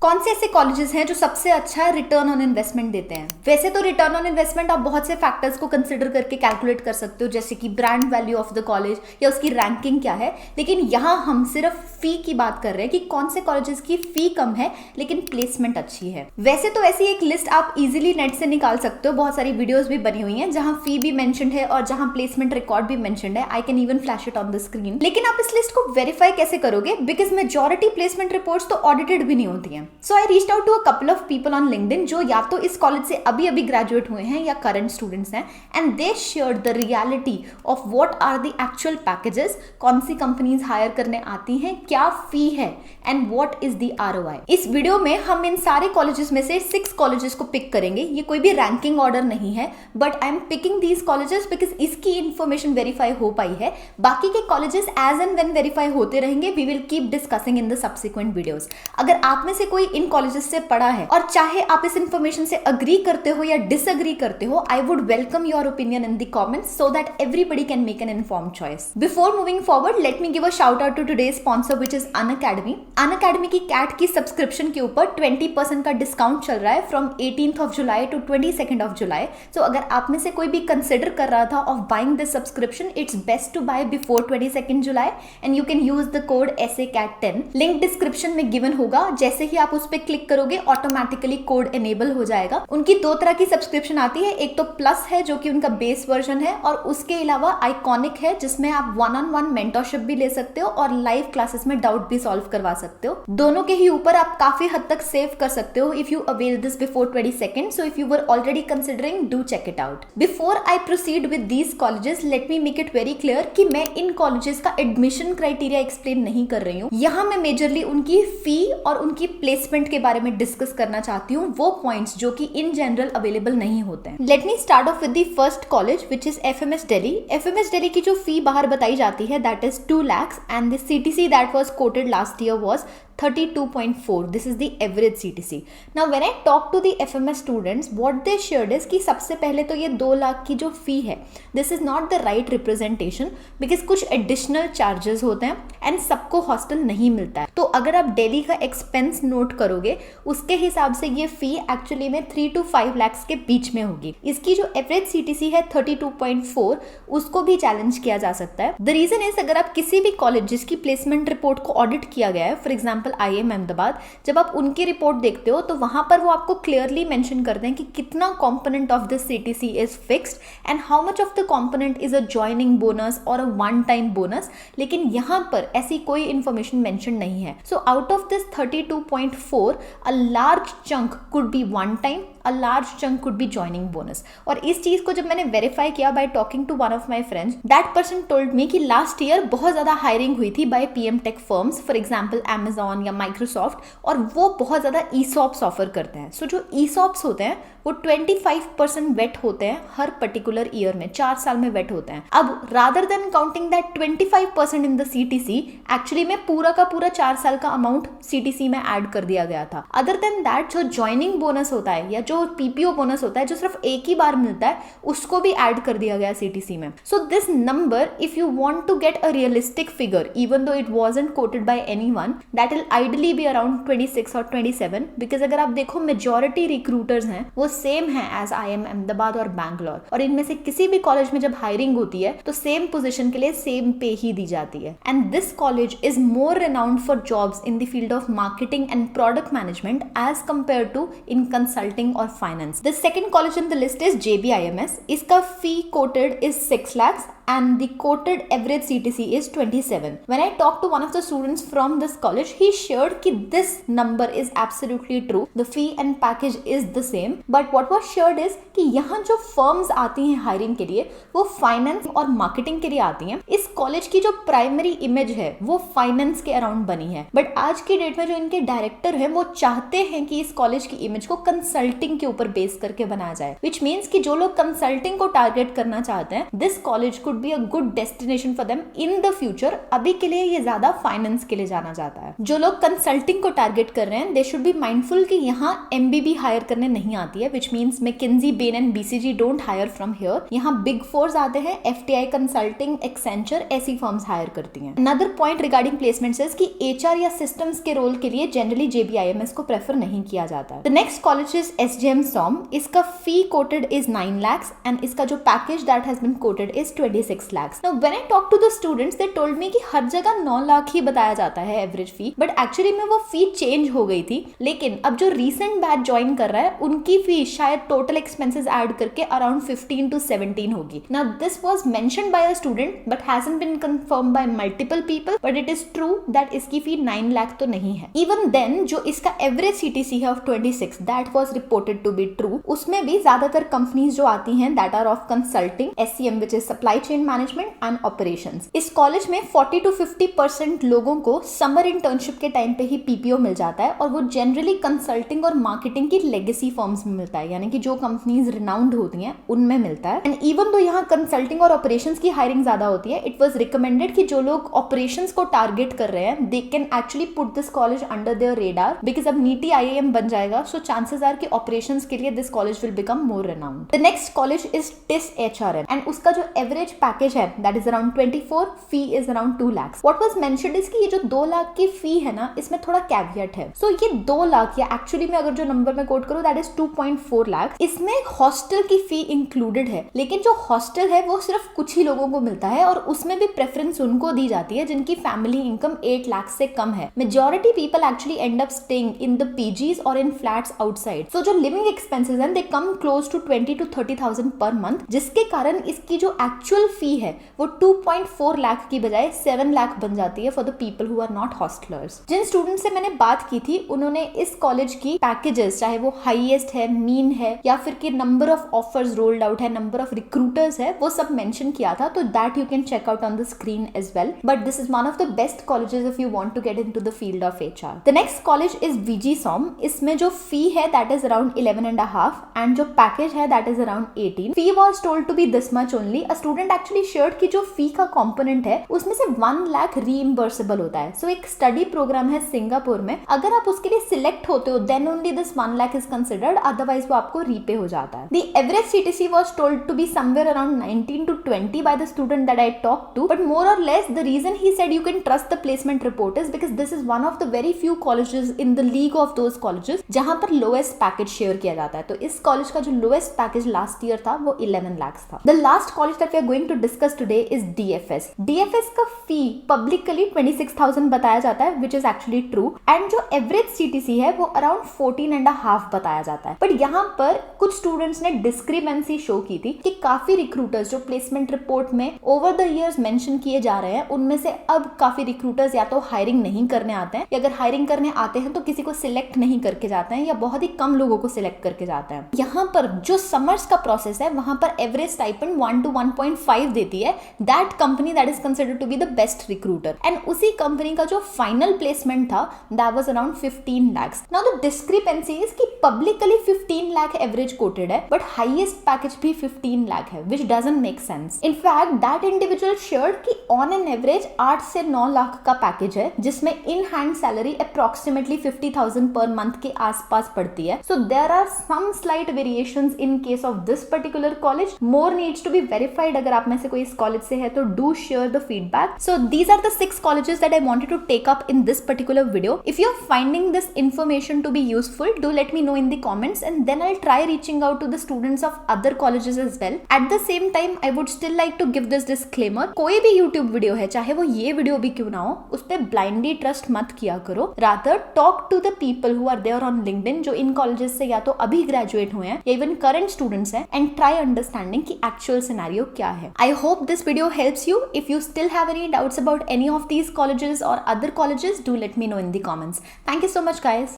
कौन से ऐसे कॉलेजेस हैं जो सबसे अच्छा रिटर्न ऑन इन्वेस्टमेंट देते हैं? वैसे तो रिटर्न ऑन इन्वेस्टमेंट आप बहुत से फैक्टर्स को कंसिडर करके कैलकुलेट कर सकते हो, जैसे कि brand value of the college या उसकी रैंकिंग क्या है, लेकिन यहाँ हम सिर्फ फी की बात कर रहे हैं कि कौन से कॉलेजेस की फी कम है लेकिन प्लेसमेंट अच्छी है। वैसे तो ऐसी एक लिस्ट आप इजीली नेट से निकाल सकते हो, बहुत सारी वीडियोस भी बनी हुई हैं जहां फी भी मेंशन्ड है और जहां प्लेसमेंट रिकॉर्ड भी मेंशन्ड है। I can even flash it on the screen. लेकिन आप इस लिस्ट को वेरीफाई कैसे करोगे? बिकॉज मेजॉरिटी प्लेसमेंट रिपोर्ट्स तो ऑडिटेड भी नहीं होती हैं। So I reached out to a couple of people on LinkedIn जो या तो इस कॉलेज से अभी अभी ग्रेजुएट हुए हैं या करंट स्टूडेंट्स हैं, and they shared the reality of what are the actual packages, कौन सी कंपनीज हायर करने आती हैं, क्या फी है and what is the ROI। इस वीडियो में हम इन सारे कॉलेजेस में से 6 कॉलेजेस को पिक करेंगे। ये कोई भी रैंकिंग ऑर्डर नहीं है, but I am picking these colleges because इसकी इंफॉर्मेशन वेरीफाई हो पाई है। बाकी के colleges as and when verify होते रहेंगे, we will keep discussing in the subsequent videos. अगर आप में से कोई इन कॉलेजेस से पढ़ा है और चाहे आप इस इंफॉर्मेशन से अग्री करते हो या डिसअग्री करते हो, I would welcome your opinion in the comments so that everybody can make an informed choice. Before moving forward, let me give a shout out to today's sponsor which is Unacademy. Unacademy की CAT की subscription के ऊपर 20% का discount चल रहा है from 18th of July to 22nd of July। So अगर आप में से कोई भी कंसिडर कर रहा था of buying this subscription, it's best to buy before 22nd July and you can use the code SACAT10। Link description में गिवन होगा। जैसे ही आप उस पर क्लिक करोगे ऑटोमेटिकली कोड एनेबल हो जाएगा। उनकी 2 तरह की सब्सक्रिप्शन आती है, एक तो प्लस है जो कि उनका बेस वर्जन है, और उसके अलावा आइकॉनिक है जिसमें आप 1-on-1 मेंटरशिप भी ले सकते हो और लाइव क्लासेस में डाउट भी सॉल्व करवा सकते हो। दोनों के ही ऊपर आप काफी हद तक सेव कर सकते हो if you avail this before 22nd। So if you were already considering, do check it out. Before I proceed with these colleges, let me make it very clear कि मैं इन कॉलेजेस का एडमिशन क्राइटेरिया एक्सप्लेन नहीं कर रही हूँ। यहाँ मैं मेजरली उनकी फी और उनकी प्लेसमेंट के बारे में डिस्कस करना चाहती हूँ, वो पॉइंट्स जो कि इन जनरल अवेलेबल नहीं होते हैं। Let me start of with the first college which is FMS Delhi. FMS Delhi की जो फी बाहर बताई जाती है that is 2 lakhs and the CTC that was coated last year was 32.4. This is the average CTC. Now when I talk to the FMS students, what they shared is कि सबसे पहले तो ये 2 लाख की जो फी है, this is not the right representation because कुछ additional charges होते हैं एंड सबको हॉस्टल नहीं मिलता है। तो अगर आप दिल्ली का एक्सपेंस नोट करोगे, उसके हिसाब से ये फी एक्चुअली में 3 to 5 lakhs के बीच में होगी। इसकी जो एवरेज CTC है 32.4, उसको भी चैलेंज किया जा सकता है। द रीजन इज, अगर आप किसी भी कॉलेज जिसकी प्लेसमेंट रिपोर्ट को ऑडिट किया गया है, फॉर एग्जाम्पल IIM अहमदाबाद, जब आप उनकी रिपोर्ट देखते हो तो वहां पर वो आपको क्लियरली मेंशन करते हैं कि कितना component of the CTC is fixed and how much of the component is a joining bonus और अ वन टाइम बोनस। लेकिन यहां पर ऐसी कोई इंफॉर्मेशन मेंशन नहीं है। So out of this 32.4, a large chunk could be one time, a large chunk could be joining bonus। और इस चीज को जब मैंने वेरीफाई किया by talking to one of my friends, that person told me कि लास्ट ईयर बहुत ज्यादा हायरिंग हुई थी by PM tech firms, for example Amazon या Microsoft, और वो बहुत ज्यादा ESOPs ऑफर करते हैं। सो जो ESOPs होते हैं वो 25% वेट होते हैं हर पर्टिकुलर ईयर में, 4 साल में वेट होते हैं। अब rather than counting that 25% in the CTC, actually में पूरा का पूरा 4 साल का अमाउंट CTC में ऐड कर दिया गया था। अदर देन दैट जो ज्वाइनिंग बोनस होता है या जो PPO बोनस होता है जो सिर्फ एक ही बार मिलता है, उसको भी ऐड कर दिया गया CTC में। So this number, if you want to get a realistic figure, even though it wasn't quoted by anyone, that will ideally be around 26 और 27, बिकॉज अगर आप देखो मेजॉरिटी रिक्रूटर्स हैं वो सेम है एज IIM अहमदाबाद और बैंगलोर, और इनमें से किसी भी कॉलेज में जब हायरिंग होती है तो सेम पोजीशन के लिए सेम पे ही दी जाती है। And this college is more renowned for jobs in the field of marketing and product management as compare to in consulting और finance. The second college in the list is JBIMS। इसका fee quoted is 6 lakhs and the quoted average CTC is 27. When I talked to one of the students from this college, he shared कि this number is absolutely true. The fee and package is the same. But what was shared is कि यहाँ जो firms आती हैं hiring के लिए, वो finance और marketing के लिए आती हैं। इस college की जो primary image है वो finance के around बनी है। But आज की डेट में जो इनके डायरेक्टर हैं वो चाहते हैं कि इस college की image को consulting के ऊपर बेस करके बनाया जाए, which means कि जो लोग consulting को टारगेट करना चाहते हैं, this college could be a good destination for them in the future. अभी के लिए ये ज्यादा फाइनेंस के लिए जाना जाता है। जो लोग कंसल्टिंग को टारगेट कर रहे हैं, दे शुड बी माइंडफुल कि यहाँ MBB हायर करने नहीं आती है, which means McKinsey, Bain and BCG don't hire from here. यहाँ बिग फोर्स आते हैं, FTI कंसल्टिंग, एक्सेंचर, ऐसी फर्म्स हायर करती हैं। Another point regarding placements is कि HR या सिस्टम्स के रोल के लिए जनरली JBIMS को प्रेफर नहीं किया जाता है। The next college is SJM SOM। इसका fee quoted is 9 lakhs and इसका जो package that has been quoted is 26 lakhs। Now when I talk to the students, they told me कि हर जगह 9 लाख ही बताया जाता है एवरेज फी, बट एक्चुअली में वो फी चेंज हो गई थी। लेकिन अब जो रीसेंट बैच ज्वाइन कर रहा है, उनकी फी शायद टोटल एक्सपेंसेस ऐड करके अराउंड 15 to 17 होगी। Now this was mentioned by a student but hasn't been confirm by multiple people, but it is true that इसकी फी 9 लाख तो नहीं है। इवन देन जो इसका एवरेज CTC है of 26, that was reported to be true. उसमें भी ज्यादातर कंपनीज जो आती हैं that are of consulting, SCM which is supply chain management and operations. इस कॉलेज में 40 to 50% लोगों को समर इंटर्नशिप के टाइम पे ही PPO मिल जाता है, और वो जनरली कंसल्टिंग और मार्केटिंग की लेगेसी फर्म्स में मिलता है, यानी कि जो कंपनीज रिनाउंड होती हैं उनमें मिलता है। एंड इवन दो यहाँ कंसल्टिंग और ऑपरेशंस की हायरिंग ज्यादा होती है, इट वाज रिकमेंडेड कि जो लोग ऑपरेशंस को टारगेट कर रहे हैं, they can actually put this college under their radar, because अब NEET IIM बन जाएगा, सो चांसेस आर कि ऑपरेशंस के लिए this college will become more renowned. The next college is TISS HRM and उसका जो एवरेज पैकेज है that is around 24, fee is around 2 lakhs। What was mentioned is कि ये जो 2 लाख की फी है ना, इसमें थोड़ा कैवियट है। सो ये 2 लाख या एक्चुअली में अगर जो नंबर में कोट करूं दैट इज 2.4 लाख, इसमें हॉस्टल की फी इंक्लूडेड है। लेकिन जो हॉस्टल है वो सिर्फ कुछ ही लोगों को मिलता है, और उसमें भी प्रेफरेंस उनको दी जाती है जिनकी फैमिली इनकम 8 लाख से कम है। Majority people actually and up staying in the PGs और इन फ्लैट्स आउटसाइड। सो जो लिविंग एक्सपेंसेस हैं दे come close to 20 to 30,000 per month, जिसके कारण इसकी जो एक्चुअल फी है वो 2.4 लाख की बजाय 7 लाख बन जाती है for the people who are not hostlers. जिन स्टूडेंट से मैंने बात की थी उन्होंने इस कॉलेज की पैकेजेस, चाहे वो हाईएस्ट है, मीन है, या फिर कि number of offers rolled out है, नंबर ऑफ रिक्रूटर्स है, वो सब मेंशन किया था, तो that you can check out on the screen as well. But this is one of the best colleges if you want to get into the field of HR। The next college is VG SOM। इसमें जो fee है that is around 11.5 and जो package है that is around 18। Fee was told to be this much only. A student actually shared कि जो फी का component है उसमें से 1 लाख रीइंबर्सेबल होता है। सो एक स्टडी प्रोग्राम है सिंगापुर में, अगर आप उसके लिए सिलेक्ट होते हो then only this 1 lakh is considered, otherwise वो आपको रीपे हो जाता है। The average CTC was told to be somewhere around 19 to 20 by the student that I talked to, but more or less the reason he said you can trust the placement report is because this is one of the very few colleges in the league of those colleges जहां पर lowest package share किया जाता है। तो इस college का जो lowest package last year था वो 11 lakhs था। The last college that we are going to discuss today is DFS। DFS का फी पब्लिकली 26,000 बताया जाता है, which is actually true, and जो एवरेज CTC है वो अराउंड 14.5 बताया जाता है। बट यहाँ पर कुछ स्टूडेंट्स ने डिस्क्रिपेंसी शो की थी कि काफी रिक्रूटर्स जो प्लेसमेंट रिपोर्ट में ओवर द ईयर्स मेंशन किए जा रहे हैं, उनमें से अब काफी रिक्रूटर्स या तो हायरिंग नहीं करने आते हैं, या अगर हायरिंग करने आते हैं तो किसी को सिलेक्ट नहीं करके जाते हैं, या बहुत ही कम लोगों को सिलेक्ट करके जाते हैं। यहाँ पर जो समर्स का प्रोसेस है वहां पर एवरेज स्टाइपेंड 1 to 1.5 देती है that company that is considered to be the best recruiter, and उसी कंपनी का जो फाइनल प्लेसमेंट था that was around 15 lakhs। Now the discrepancy is कि पब्लिकली 15 लाख एवरेज कोटेड है, बट हाईएस्ट पैकेज भी 15 लाख है, which doesn't make sense. In fact that individual shared कि on an average 8 से 9 लाख का पैकेज है, जिसमें in hand salary approximately 50,000 per month के आसपास पड़ती है। So there are some slight variations in case of this particular college. More needs to be verified. अगर आप में से कोई इस कॉलेज से है तो do share the feedback. So these are the 6 colleges that I wanted to take up in this particular video. If you're finding this information to be useful, do let me know in the comments, and then I'll try reaching out to the students of other colleges as well. At the same time, I would still like to give this disclaimer. कोई भी YouTube video है, चाहे वो ये video भी क्यों ना हो, उस पे blindly trust मत किया करो। Rather, talk to the people who are there on LinkedIn, जो इन colleges से या तो अभी graduate हुए हैं या even current students हैं, and try understanding कि actual scenario क्या है। I hope this video helps you. If you still have any doubts about any of these colleges or other colleges, do let me know in the comments. Thank you so much, guys.